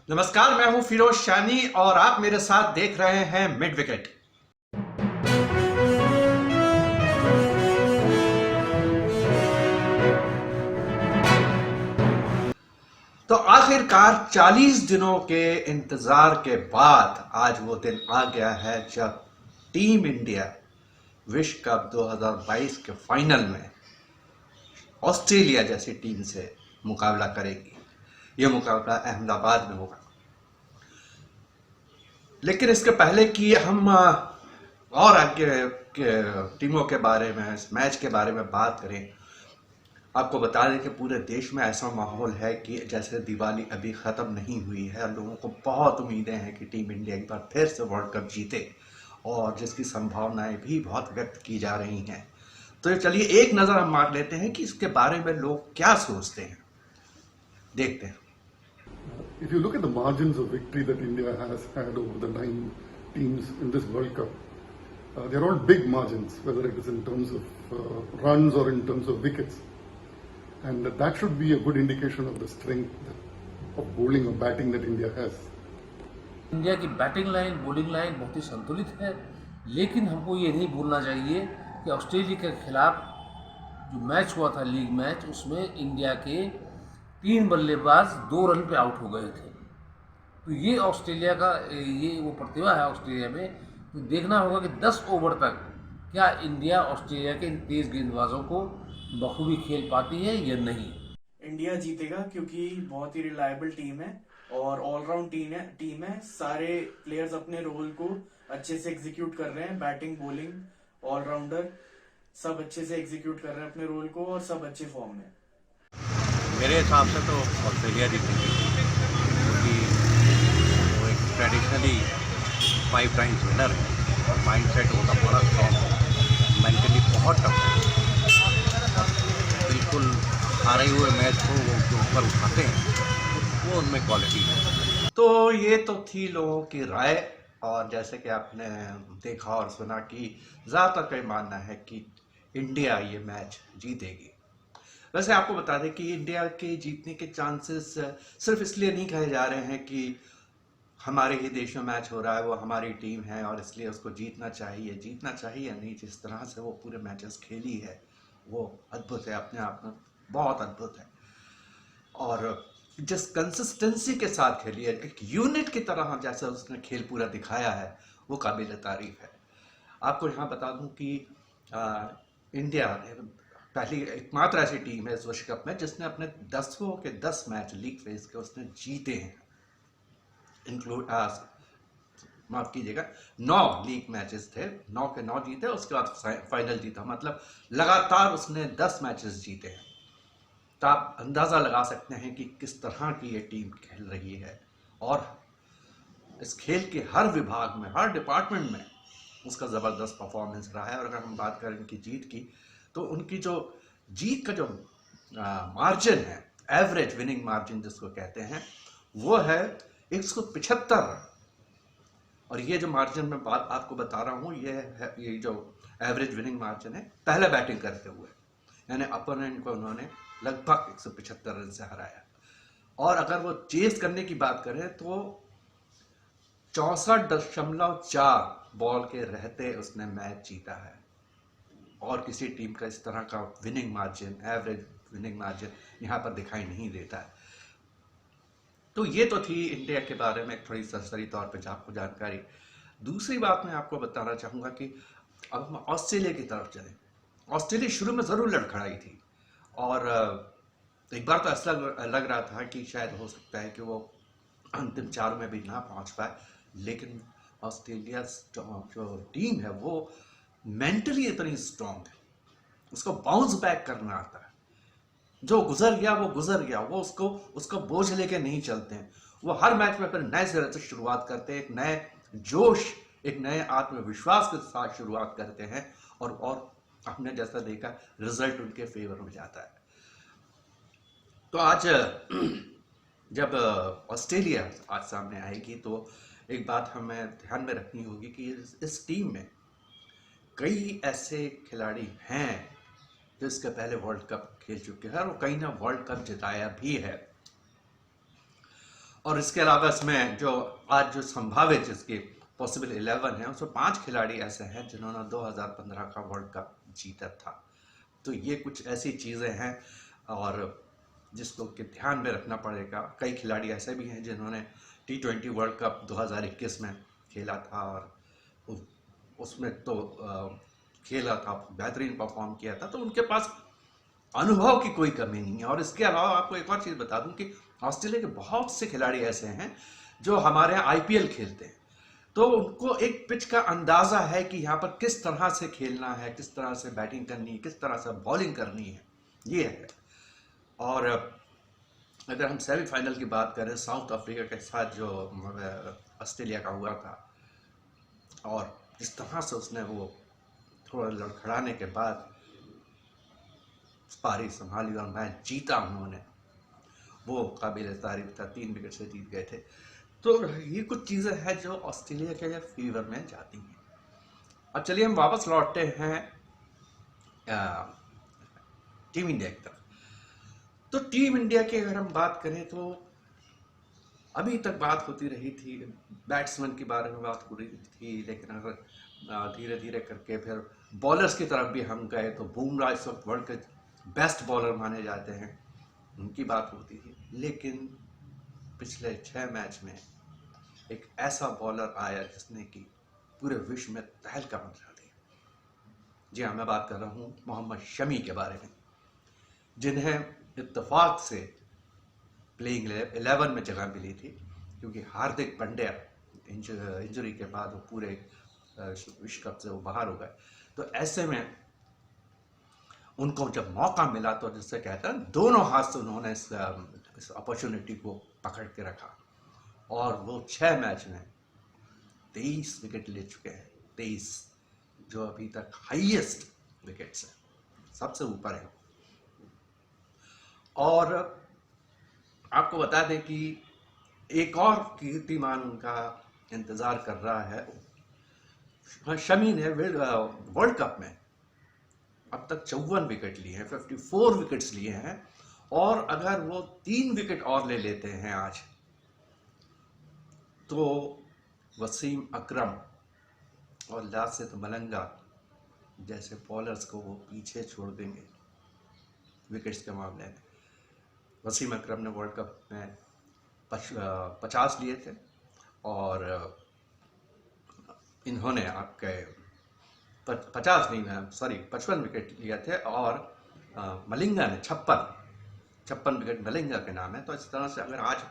नमस्कार, मैं हूं फिरोज शानी और आप मेरे साथ देख रहे हैं मिड विकेट। तो आखिरकार 40 दिनों के इंतजार के बाद आज वो दिन आ गया है जब टीम इंडिया विश्व कप 2022 के फाइनल में ऑस्ट्रेलिया जैसी टीम से मुकाबला करेगी। यह मुकाबला अहमदाबाद में होगा। लेकिन इसके पहले कि हम और आगे के टीमों के बारे में, इस मैच के बारे में बात करें, आपको बता दें कि पूरे देश में ऐसा माहौल है कि जैसे दिवाली अभी ख़त्म नहीं हुई है और लोगों को बहुत उम्मीदें हैं कि टीम इंडिया एक बार फिर से वर्ल्ड कप जीते, और जिसकी संभावनाएं भी बहुत व्यक्त की जा रही हैं। तो चलिए एक नज़र हम मार लेते हैं कि इसके बारे में लोग क्या सोचते हैं। देखते हैं। If you look at the margins of victory that India has had over the 9 teams in this World Cup, they're all big margins, whether it is in terms of runs or in terms of wickets. And that should be a good indication of the strength of bowling or batting that India has. India की batting line, bowling line बहुत ही संतुलित है, लेकिन हमको ये नहीं भूलना चाहिए कि ऑस्ट्रेलिया के खिलाफ जो मैच हुआ था, लीग मैच, उसमें इंडिया के 3 बल्लेबाज 2 रन पे आउट हो गए थे। तो ये ऑस्ट्रेलिया का ये वो प्रतिभा है ऑस्ट्रेलिया में। तो देखना होगा कि 10 ओवर तक क्या इंडिया ऑस्ट्रेलिया के इन तेज गेंदबाजों को बखूबी खेल पाती है या नहीं। इंडिया जीतेगा क्योंकि बहुत ही रिलायबल टीम है और ऑलराउंड टीम है। सारे प्लेयर्स अपने रोल को अच्छे से एग्जीक्यूट कर रहे हैं। बैटिंग, बॉलिंग, ऑलराउंडर सब अच्छे से एग्जीक्यूट कर रहे हैं अपने रोल को और सब अच्छे फॉर्म में। मेरे हिसाब से तो ऑस्ट्रेलिया जीतेगी, क्योंकि वो एक ट्रेडिशनली 5 टाइम्स विनर है और माइंड सेट उनका बड़ा स्ट्रॉन्ग है, मेंटली बहुत टफ है। बिल्कुल हारे हुए मैच को वो जो ऊपर उठाते हैं, वो उनमें क्वालिटी है। तो ये तो थी लोगों की राय, और जैसे कि आपने देखा और सुना कि ज़्यादातर का मानना है कि इंडिया ये मैच जीतेगी। वैसे आपको बता दें कि इंडिया के जीतने के चांसेस सिर्फ इसलिए नहीं कहे जा रहे हैं कि हमारे ही देश में मैच हो रहा है, वो हमारी टीम है और इसलिए उसको जीतना चाहिए नहीं। जिस तरह से वो पूरे मैचेस खेली है वो अद्भुत है, अपने आप में बहुत अद्भुत है। और जिस कंसिस्टेंसी के साथ खेली है, एक यूनिट की तरह जैसे उसने खेल पूरा दिखाया है, वो काबिल तारीफ है। आपको यहाँ बता दूं कि इंडिया पहली एकमात्र ऐसी टीम है इस विश्व कप में जिसने अपने 10 के 10 मैच लीग फेज के उसने जीते हैं। इंक्लूड माफ कीजिएगा, 9 लीग मैचेस थे, 9 के 9 जीते, उसके बाद फाइनल जीता। मतलब लगातार उसने 10 मैचेस जीते हैं। तो आप अंदाज़ा लगा सकते हैं कि किस तरह की ये टीम खेल रही है, और इस खेल के हर विभाग में, हर डिपार्टमेंट में उसका ज़बरदस्त परफॉर्मेंस रहा है। और अगर हम बात करें उनकी जीत की, तो उनकी जो जीत का जो मार्जिन है, एवरेज विनिंग मार्जिन जिसको कहते हैं, वो है 175 रन। और ये जो मार्जिन मैं बात आपको बता रहा हूँ, ये जो एवरेज विनिंग मार्जिन है पहले बैटिंग करते हुए, यानी अपोनेंट को उन्होंने लगभग 175 रन से हराया। और अगर वो चेस करने की बात करें तो 64.4 बॉल के रहते उसने मैच जीता है। और किसी टीम का इस तरह का winning margin, average winning margin यहाँ पर दिखाई नहीं देता है। तो ये तो थी इंडिया के बारे में थोड़ी सरसरी तौर पे आपको जानकारी। दूसरी बात मैं आपको बताना चाहूँगा कि अब हम ऑस्ट्रेलिया की तरफ चलें। ऑस्ट्रेलिया शुरू में ज़रूर लड़खड़ाई थी, और एक बार तो ऐसा लग रहा था कि शायद हो सकता है कि वो अंतिम 4 में भी ना पहुँच पाए। लेकिन ऑस्ट्रेलिया जो टीम है वो मेंटली इतनी स्ट्रांग है, उसको बाउंस बैक करना आता है। जो गुजर गया वो गुजर गया, वो उसको बोझ लेके नहीं चलते हैं। वो हर मैच में फिर नए सिरे से शुरुआत करते हैं, एक नए जोश, एक नए आत्मविश्वास के साथ शुरुआत करते हैं, और हमने जैसा देखा रिजल्ट उनके फेवर में जाता है। तो आज जब ऑस्ट्रेलिया आज सामने आएगी तो एक बात हमें ध्यान में रखनी होगी कि इस टीम में कई ऐसे खिलाड़ी हैं जो इसके पहले वर्ल्ड कप खेल चुके हैं और कई ने वर्ल्ड कप जिताया भी है। और इसके अलावा इसमें जो आज जो संभावित जिसके पॉसिबल 11 है उसमें 5 खिलाड़ी ऐसे हैं जिन्होंने 2015 का वर्ल्ड कप जीता था। तो ये कुछ ऐसी चीज़ें हैं और जिसको कि ध्यान में रखना पड़ेगा। कई खिलाड़ी ऐसे भी हैं जिन्होंने T20 वर्ल्ड कप 2021 में खेला था और उसमें तो खेला था, बेहतरीन परफॉर्म किया था, तो उनके पास अनुभव की कोई कमी नहीं है। और इसके अलावा आपको एक और चीज़ बता दूं कि ऑस्ट्रेलिया के बहुत से खिलाड़ी ऐसे हैं जो हमारे यहाँ IPL खेलते हैं, तो उनको एक पिच का अंदाज़ा है कि यहाँ पर किस तरह से खेलना है, किस तरह से बैटिंग करनी है, किस तरह से बॉलिंग करनी है, ये है। और अगर हम सेमीफाइनल की बात करें साउथ अफ्रीका के साथ जो ऑस्ट्रेलिया का हुआ था और जिस तरह से उसने वो थोड़ा लड़खड़ाने के बाद पारी संभाली और मैच जीता उन्होंने, वो काबिल तारीफ था। 3 विकेट से जीत गए थे। तो ये कुछ चीज़ें हैं जो ऑस्ट्रेलिया के फेवर में जाती हैं। अब चलिए हम वापस लौटते हैं टीम इंडिया की तरफ। तो टीम इंडिया की अगर हम बात करें तो अभी तक बात होती रही थी, बैट्समैन के बारे में बात हो रही थी, लेकिन अगर धीरे धीरे करके फिर बॉलर्स की तरफ भी हम गए तो बुमराह इस वक्त वर्ल्ड के बेस्ट बॉलर माने जाते हैं, उनकी बात होती थी। लेकिन पिछले 6 मैच में एक ऐसा बॉलर आया जिसने कि पूरे विश्व में तहलका मचा दिया। जी हाँ, मैं बात कर रहा हूँ मोहम्मद शमी के बारे में, जिन्हें इत्तेफाक से प्लेइंग 11 में जगह मिली थी, क्योंकि हार्दिक पांड्या इंजरी के बाद वो पूरे विश्व कप से वो बाहर हो गए। तो ऐसे में उनको जब मौका मिला तो जिससे कहते हैं दोनों हाथ से उन्होंने इस अपॉर्चुनिटी को पकड़ के रखा और वो 6 मैच में 23 विकेट ले चुके हैं। 23 जो अभी तक हाईएस्ट विकेट्स है, सबसे ऊपर है। और आपको बता दें कि एक और कीर्तिमान उनका इंतजार कर रहा है। शमी ने वर्ल्ड कप में अब तक 54 विकेट लिए हैं, 54 विकेट्स लिए हैं, और अगर वो 3 विकेट और ले लेते हैं आज तो वसीम अकरम और लासिथ मलिंगा जैसे बॉलर्स को वो पीछे छोड़ देंगे विकेट्स के मामले में। वसीम अकरम ने वर्ल्ड कप में 50 लिए थे और इन्होंने आपके 55 विकेट लिए थे, और मलिंगा ने 56 विकेट मलिंगा के नाम है। तो इस तरह से अगर आज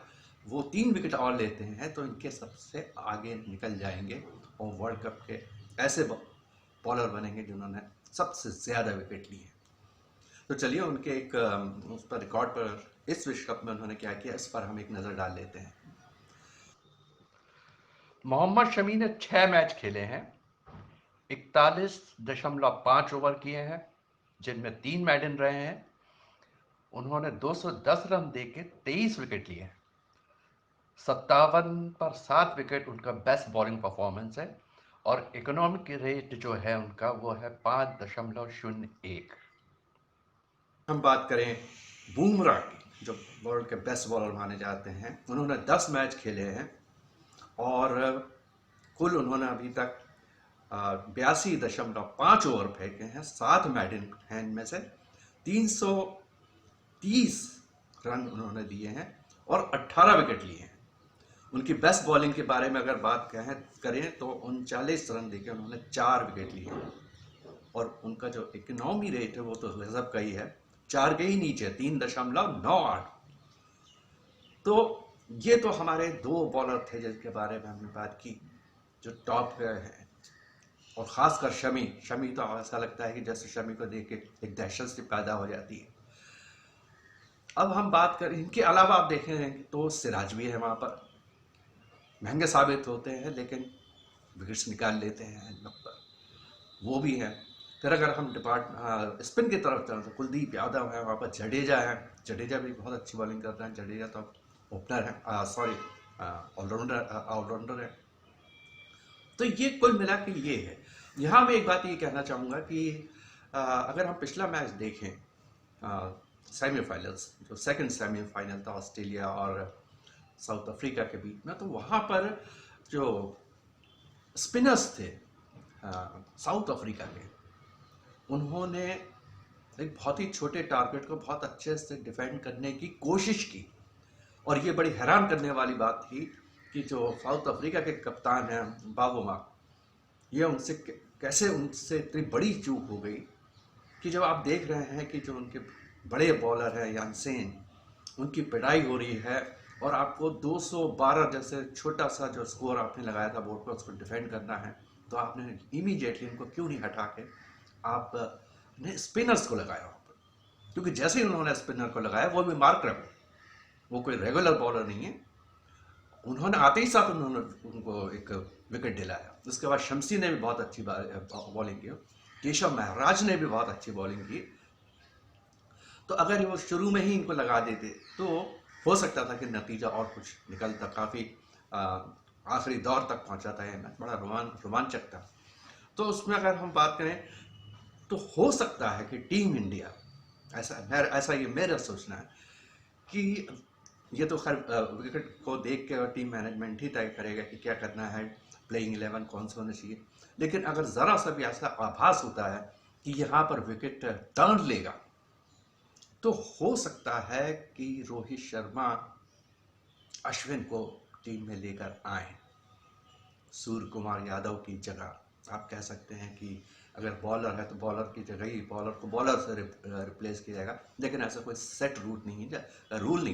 वो 3 विकेट और लेते हैं तो इनके सबसे आगे निकल जाएंगे और वर्ल्ड कप के ऐसे बॉलर बनेंगे जिन्होंने सबसे ज़्यादा विकेट लिए। तो चलिए उनके एक उस पर रिकॉर्ड पर इस विश्व कप में उन्होंने क्या किया, इस पर हम एक नज़र डाल लेते हैं। मोहम्मद शमी ने 6 मैच खेले हैं, 41.5 ओवर किए हैं, जिनमें 3 मेडन रहे हैं। उन्होंने 210 रन देके 23 विकेट लिए हैं। 57 पर 7 विकेट उनका बेस्ट बॉलिंग परफॉर्मेंस है, और इकोनॉमिक रेट जो है उनका वो है 5.01। हम बात करें बुमराह की, जो वर्ल्ड के बेस्ट बॉलर माने जाते हैं, उन्होंने 10 मैच खेले हैं और कुल उन्होंने अभी तक 82.5 ओवर फेंके हैं, 7 मेडन हैं, इनमें से 330 रन उन्होंने दिए हैं और 18 विकेट लिए हैं। उनकी बेस्ट बॉलिंग के बारे में अगर बात करें तो 39 रन देके उन्होंने 4 विकेट लिए हैं, और उनका जो इकोनॉमी रेट है वो तो गजब का ही है, 4 के ही नीचे 3.98। तो ये तो हमारे 2 बॉलर थे जिनके बारे में हमने बात की जो टॉप पे हैं, और ख़ासकर शमी तो ऐसा लगता है कि जैसे शमी को देख के एक दहशत सी पैदा हो जाती है। अब हम बात करें इनके अलावा, आप देखेंगे तो सिराज भी है वहाँ पर, महंगे साबित होते हैं लेकिन विकेट्स निकाल लेते हैं इन लोग पर, वो भी है। फिर अगर हम स्पिन की तरफ चलें तो कुलदीप यादव है वहाँ पर, जडेजा भी बहुत अच्छी बॉलिंग करते हैं। जडेजा तो ओपनर है, ऑलराउंडर है। तो ये कुल मिला के ये है। यहाँ मैं एक बात ये कहना चाहूँगा कि अगर हम पिछला मैच देखें, सेमीफाइनल्स, जो सेकंड सेमीफाइनल था ऑस्ट्रेलिया और साउथ अफ्रीका के बीच में, तो वहाँ पर जो स्पिनर्स थे साउथ अफ्रीका के, उन्होंने एक बहुत ही छोटे टारगेट को बहुत अच्छे से डिफेंड करने की कोशिश की। और ये बड़ी हैरान करने वाली बात थी कि जो साउथ अफ्रीका के कप्तान हैं बावोमा, ये उनसे कैसे उनसे इतनी बड़ी चूक हो गई कि जब आप देख रहे हैं कि जो उनके बड़े बॉलर हैं यानसेन, उनकी पिटाई हो रही है और आपको 212 जैसे छोटा सा जो स्कोर आपने लगाया था बोर्ड पर, उसको डिफेंड करना है, तो आपने इमीडिएटली उनको क्यों नहीं हटा के आपने स्पिनर्स को लगाया वहाँ पर? क्योंकि जैसे ही उन्होंने स्पिनर को लगाया, वो भी मार्क, वो कोई रेगुलर बॉलर नहीं है, उन्होंने आते ही साथ उन्होंने उनको एक विकेट दिलाया। उसके बाद शमसी ने भी बहुत अच्छी बॉलिंग की, केशव महाराज ने भी बहुत अच्छी बॉलिंग की। तो अगर वो शुरू में ही इनको लगा देते तो हो सकता था कि नतीजा और कुछ निकलता, काफ़ी आखिरी दौर तक पहुंचा था ये मैच, बड़ा रोमांचक था। तो उसमें अगर हम बात करें तो हो सकता है कि टीम इंडिया, ऐसा ये मेरा सोचना है कि ये तो खैर विकेट को देख के टीम मैनेजमेंट ही तय करेगा कि क्या करना है, प्लेइंग 11 कौन सा होना चाहिए। लेकिन अगर ज़रा सा भी ऐसा आभास होता है कि यहाँ पर विकेट टर्न लेगा, तो हो सकता है कि रोहित शर्मा अश्विन को टीम में लेकर आए सूर्य कुमार यादव की जगह। आप कह सकते हैं कि अगर बॉलर है तो बॉलर की जगह ही बॉलर को बॉलर से रिप्लेस किया जाएगा, लेकिन ऐसा कोई सेट रूल नहीं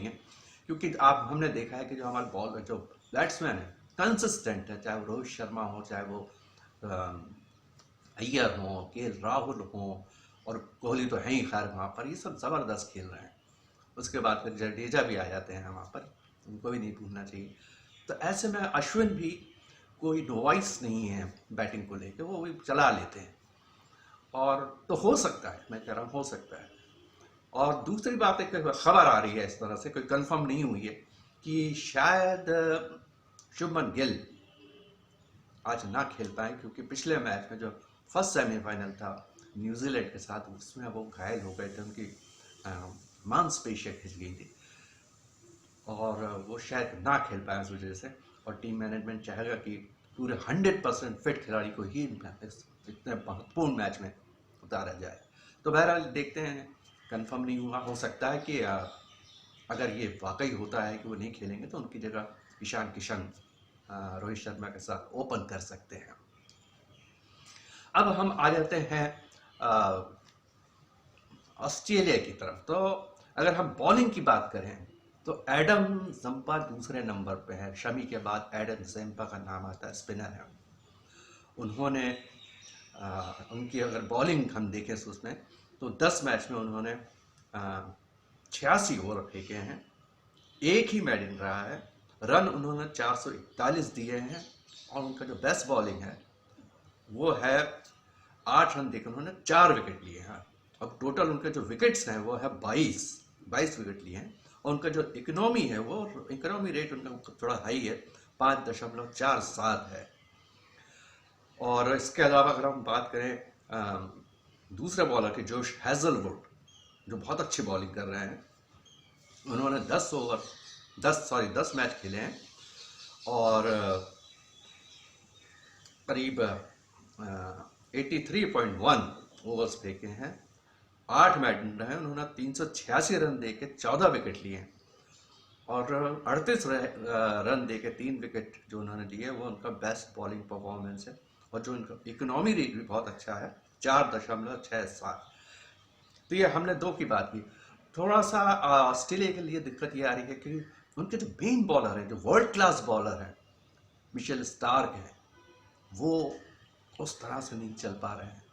है, क्योंकि हमने देखा है कि जो हमारे बॉलर जो बैट्समैन है कंसिस्टेंट है, चाहे वो रोहित शर्मा हो, चाहे वो अय्यर हो, केएल राहुल हो, और कोहली तो है ही खैर वहाँ पर, ये सब ज़बरदस्त खेल रहे हैं। उसके बाद फिर जडेजा भी आ जाते हैं वहाँ पर, उनको भी नहीं भूलना चाहिए। तो ऐसे में अश्विन भी कोई नोवाइस नहीं है बैटिंग को लेकर, वो भी चला लेते हैं। और तो हो सकता है, मैं कह रहा हूँ हो सकता है। और दूसरी बात, एक खबर आ रही है इस तरह से, कोई कंफर्म नहीं हुई है, कि शायद शुभमन गिल आज ना खेल पाए, क्योंकि पिछले मैच में जो फर्स्ट सेमीफाइनल था न्यूजीलैंड के साथ, उसमें वो घायल हो गए थे, उनकी मांसपेशियाँ खिंच गई थी और वो शायद ना खेल पाए उस वजह से। और टीम मैनेजमेंट चाहेगा कि पूरे 100% फिट खिलाड़ी को ही इतने महत्वपूर्ण मैच में उतारा जाए। तो बहरहाल देखते हैं, कंफर्म नहीं हुआ, हो सकता है कि अगर ये वाकई होता है कि वो नहीं खेलेंगे तो उनकी जगह ईशान किशन रोहित शर्मा के साथ ओपन कर सकते हैं। अब हम आ जाते हैं ऑस्ट्रेलिया की तरफ। तो अगर हम बॉलिंग की बात करें तो एडम जम्पा दूसरे नंबर पे है, शमी के बाद एडम जम्पा का नाम आता है, स्पिनर है। उन्होंने उनकी अगर बॉलिंग हम देखें तो उसमें तो 10 मैच में उन्होंने 86 ओवर फेंके हैं, एक ही मेडन रहा है, रन उन्होंने 441 दिए हैं, और उनका जो बेस्ट बॉलिंग है वो है 8 रन देकर उन्होंने 4 विकेट लिए हैं। अब टोटल उनके जो विकेट्स हैं वो है 22 विकेट लिए हैं, और उनका जो इकोनॉमी है वो इकोनॉमी रेट उनका थोड़ा हाई है, 5.47 है। और इसके अलावा अगर हम बात करें दूसरे बॉलर के जोश हैजलवुड, जो बहुत अच्छी बॉलिंग कर रहे हैं, उन्होंने 10 मैच खेले हैं और करीब 83.1 ओवर्स फेंके हैं, 8 मैच रहे, उन्होंने 386 रन दे के 14 विकेट लिए हैं, और 38 रन दे के 3 विकेट जो उन्होंने लिए, वो उनका बेस्ट बॉलिंग परफॉर्मेंस है। और जो उनका इकोनॉमी रेट भी बहुत अच्छा है, 4.67। तो ये हमने 2 की बात की। थोड़ा सा ऑस्ट्रेलिया के लिए दिक्कत ये आ रही है कि उनके जो मेन बॉलर हैं, जो वर्ल्ड क्लास बॉलर हैं, मिशेल स्टार्क हैं, वो उस तरह से नहीं चल पा रहे हैं।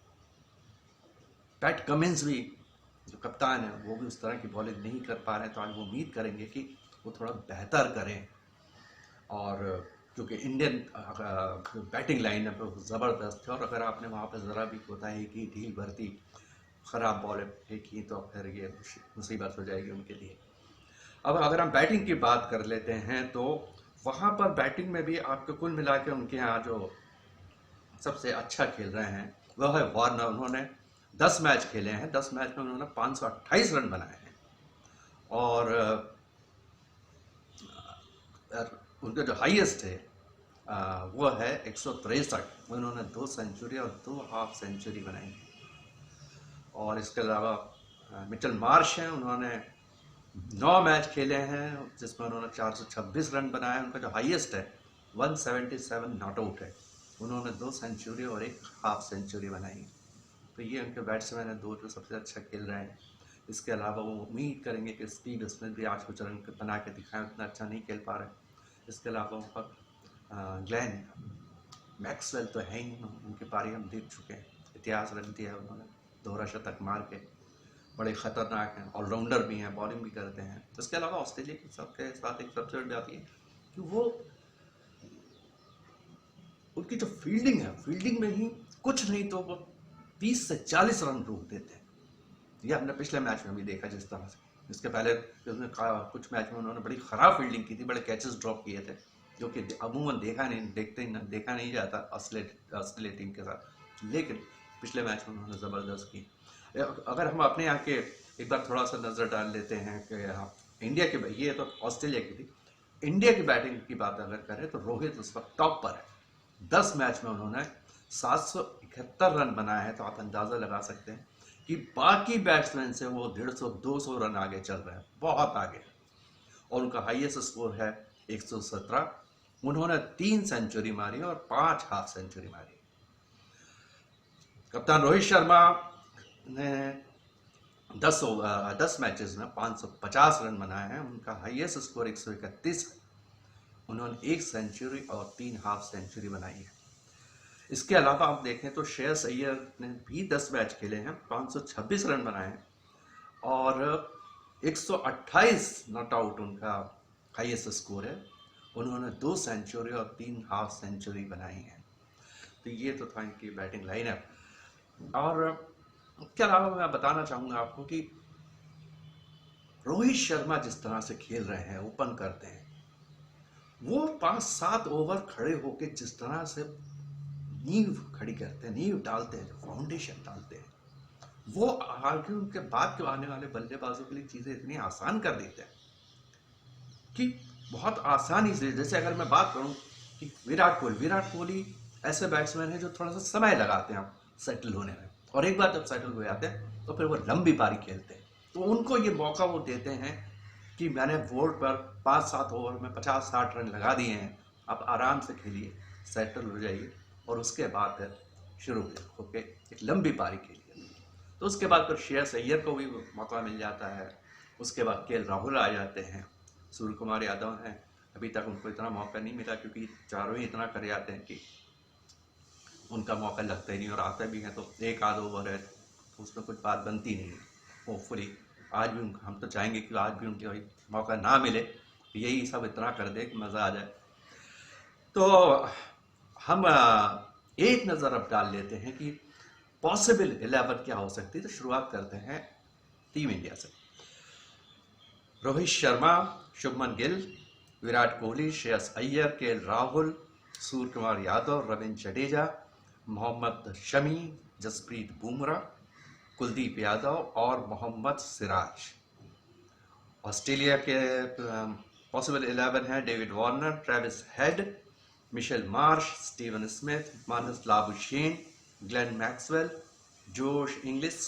पैट कमिंस भी जो कप्तान है, वो भी उस तरह की बॉलिंग नहीं कर पा रहे हैं। तो आज वो उम्मीद करेंगे कि वो थोड़ा बेहतर करें, और क्योंकि इंडियन बैटिंग लाइन है वो ज़बरदस्त है, और अगर आपने वहाँ पर ज़रा भी कोताही की, ढील भरती, ख़राब बॉल फेंकी, तो फिर ये मुसीबत हो जाएगी उनके लिए। अब अगर हम बैटिंग की बात कर लेते हैं तो वहाँ पर बैटिंग में भी आपको कुल मिला के उनके यहाँ जो सबसे अच्छा खेल रहे हैं वह है वार्नर। उन्होंने 10 मैच खेले हैं, 10 मैच में उन्होंने 528 रन बनाए हैं, और उनका जो हाईएस्ट है वो है 163। उन्होंने 2 सेंचुरी और 2 हाफ सेंचुरी बनाई। और इसके अलावा मिचेल मार्श हैं, उन्होंने 9 मैच खेले हैं जिसमें उन्होंने 426 रन बनाए। उनका जो हाईएस्ट है 177 नॉट आउट है। उन्होंने 2 सेंचुरी और 1 हाफ सेंचुरी बनाई। तो ये उनके बैट्समैन हैं 2 जो सबसे अच्छा खेल रहे हैं। इसके अलावा वो उम्मीद करेंगे कि स्टीव स्मिथ भी आज कुछ रन बना के दिखाएं, उतना अच्छा नहीं खेल पा रहे। इसके अलावा ग्लेन मैक्सवेल तो है ही, उनकी पारी हम देख चुके हैं, इतिहास रन दिया है उन्होंने, दोहरा शतक मार के, बड़े ख़तरनाक हैं, ऑलराउंडर भी हैं, बॉलिंग भी करते हैं। इसके अलावा ऑस्ट्रेलिया के सबके साथ एक सबसे बड़ी बात ये कि वो उनकी जो फील्डिंग है, फील्डिंग में ही कुछ नहीं तो वो 30 से 40 रन रोक देते हैं। ये हमने पिछले मैच में भी देखा जिस तरह से। इसके पहले कुछ मैच में उन्होंने बड़ी ख़राब फील्डिंग की थी, बड़े कैचेस ड्रॉप किए थे जो कि अमूमन देखा नहीं जाता ऑस्ट्रेलिया टीम के साथ, लेकिन पिछले मैच में उन्होंने ज़बरदस्त की। अगर हम अपने यहाँ के एक बार थोड़ा सा नज़र डाल लेते हैं कि इंडिया के, ये तो ऑस्ट्रेलिया की थी, इंडिया की बैटिंग की बात अगर करें तो रोहित उस वक्त टॉप पर है। 10 मैच में उन्होंने 771 रन बनाए हैं। तो आप अंदाज़ा लगा सकते हैं कि बाकी बैट्समैन से वो 150-200 रन आगे चल रहे हैं, बहुत आगे। और उनका हाईएस्ट स्कोर है 117। उन्होंने 3 सेंचुरी मारी और 5 हाफ सेंचुरी मारी। कप्तान रोहित शर्मा ने 10 मैचेस में 550 रन बनाए हैं। उनका हाईएस्ट स्कोर 131 है। उन्होंने 1 सेंचुरी और 3 हाफ सेंचुरी बनाई है। इसके अलावा आप देखें तो श्रेयस अय्यर ने भी 10 मैच खेले हैं, 526 रन बनाए हैं और 128 नॉट आउट उनका हाईएस्ट स्कोर है। उन्होंने 2 सेंचुरी और 3 हाफ सेंचुरी बनाई है। तो ये तो था इनकी बैटिंग लाइनअप। और इसके अलावा मैं बताना चाहूँगा आपको कि रोहित शर्मा जिस तरह से खेल रहे हैं, ओपन करते हैं, वो 5-7 ओवर खड़े होके जिस तरह से नींव खड़ी करते हैं, नींव डालते हैं, फाउंडेशन डालते हैं, वो आगे उनके बाद के आने वाले बल्लेबाजों के लिए चीज़ें इतनी आसान कर देते हैं कि बहुत आसानी से, जैसे अगर मैं बात करूं कि विराट कोहली ऐसे बैट्समैन हैं जो थोड़ा सा समय लगाते हैं सेटल होने में, और एक बार जब सेटल हो जाते हैं तो फिर वो लंबी पारी खेलते हैं। तो उनको ये मौका वो देते हैं कि मैंने बोर्ड पर 5-7 ओवर में 50-60 रन लगा दिए हैं, आप आराम से खेलिए, सेटल हो जाइए और उसके बाद फिर शुरू होके एक लंबी पारी खेलिए। तो उसके बाद फिर श्रेयस अय्यर को भी मौका मिल जाता है। उसके बाद केएल राहुल आ जाते हैं। सूर्य कुमार यादव हैं, अभी तक उनको इतना मौका नहीं मिला क्योंकि चारों ही इतना कर जाते हैं कि उनका मौका लगता ही नहीं, और आता भी है तो 1-आध ओवर है तो उसमें कुछ बात बनती नहीं है। होपफुली आज भी हम तो चाहेंगे कि आज भी उनके मौका ना मिले, यही सब इतना कर दे कि मज़ा आ जाए। तो हम एक नज़र अब डाल लेते हैं कि पॉसिबल 11 क्या हो सकती है। तो शुरुआत करते हैं टीम इंडिया से। रोहित शर्मा, शुभमन गिल, विराट कोहली, श्रेयस अय्यर, केएल राहुल, सूर्य कुमार यादव, रविंद्र जडेजा, मोहम्मद शमी, जसप्रीत बुमराह, कुलदीप यादव और मोहम्मद सिराज। ऑस्ट्रेलिया के पॉसिबल 11 हैं David Warner, Travis Head, Mitchell Marsh, Steven Smith, Marnus Labuschagne, Glenn Maxwell, Josh Inglis,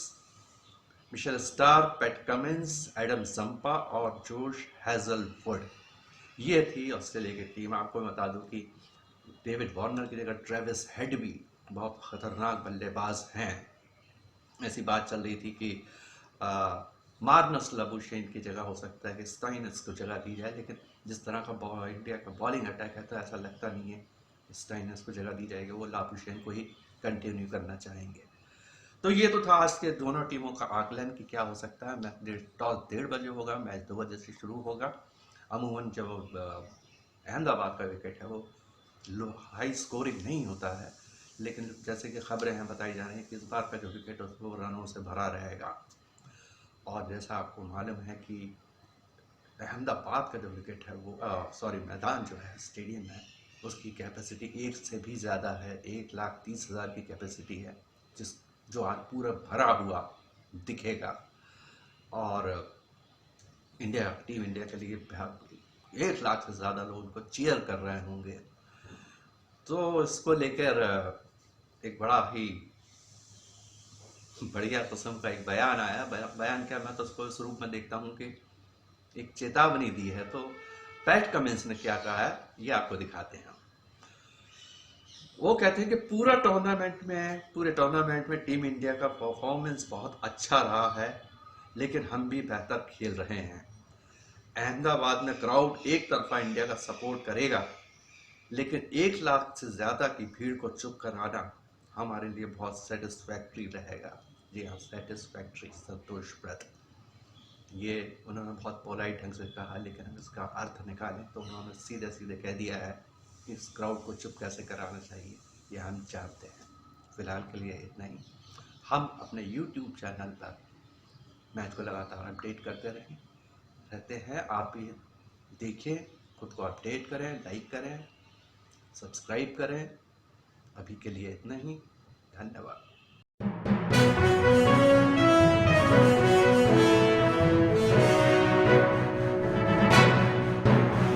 Mitchell Starc, Pat Cummins, Adam Zampa और जोश हैजलवुड। ये थी ऑस्ट्रेलिया की टीम। आपको मैं बता दूं कि डेविड वार्नर की जगह ट्रेविस हेड भी बहुत ख़तरनाक बल्लेबाज हैं। ऐसी बात चल रही थी कि मार्नस लाबुशेन की जगह हो सकता है कि स्टाइनस को जगह दी जाए, लेकिन जिस तरह का इंडिया का बॉलिंग अटैक है तो ऐसा लगता नहीं है स्टाइनस को जगह दी जाएगी। वो लाबुशेन को ही कंटिन्यू करना चाहेंगे। तो ये तो था आज के दोनों टीमों का आकलन कि क्या हो सकता है। मैच टॉस 1:30 बजे होगा, मैच 2 बजे से शुरू होगा। अमूमन जब अहमदाबाद का विकेट है वो हाई स्कोरिंग नहीं होता है, लेकिन जैसे कि खबरें हैं बताई जा रही हैं कि इस बार का जो विकेट है वो रनों से भरा रहेगा। और जैसा आपको मालूम है कि अहमदाबाद का जो विकेट है वो मैदान जो है, स्टेडियम है, उसकी कैपेसिटी 1 से भी ज़्यादा है। 1,30,000 की कैपेसिटी है, जो आज पूरा भरा हुआ दिखेगा। और टीम इंडिया के लिए 1 लाख से ज़्यादा लोग उनको चीयर कर रहे होंगे। तो इसको लेकर एक बड़ा ही बढ़िया किस्म का एक बयान आया। बयान क्या, मैं तो उसको इस रूप में देखता हूँ कि एक चेतावनी दी है। तो पैट कमिंस ने क्या कहा है ये आपको दिखाते हैं। वो कहते हैं कि पूरे टूर्नामेंट में टीम इंडिया का परफॉर्मेंस बहुत अच्छा रहा है, लेकिन हम भी बेहतर खेल रहे हैं। अहमदाबाद में क्राउड एक तरफा इंडिया का सपोर्ट करेगा, लेकिन 1 लाख से ज़्यादा की भीड़ को चुप कराना हमारे लिए बहुत सेटिस्फैक्ट्री रहेगा। जी हाँ, सेटिस्फैक्ट्री, संतोषप्रद। ये उन्होंने बहुत पोलाइट ढंग से कहा, लेकिन हम इसका अर्थ निकालें तो उन्होंने सीधे सीधे कह दिया है कि इस क्राउड को चुप कैसे कराना चाहिए ये हम जानते हैं। फिलहाल के लिए इतना ही। हम अपने YouTube चैनल पर मैच को लगातार अपडेट करते रहते हैं। आप भी देखिए, खुद को अपडेट करें, लाइक करें, सब्सक्राइब करें। अभी के लिए इतना ही। धन्यवाद।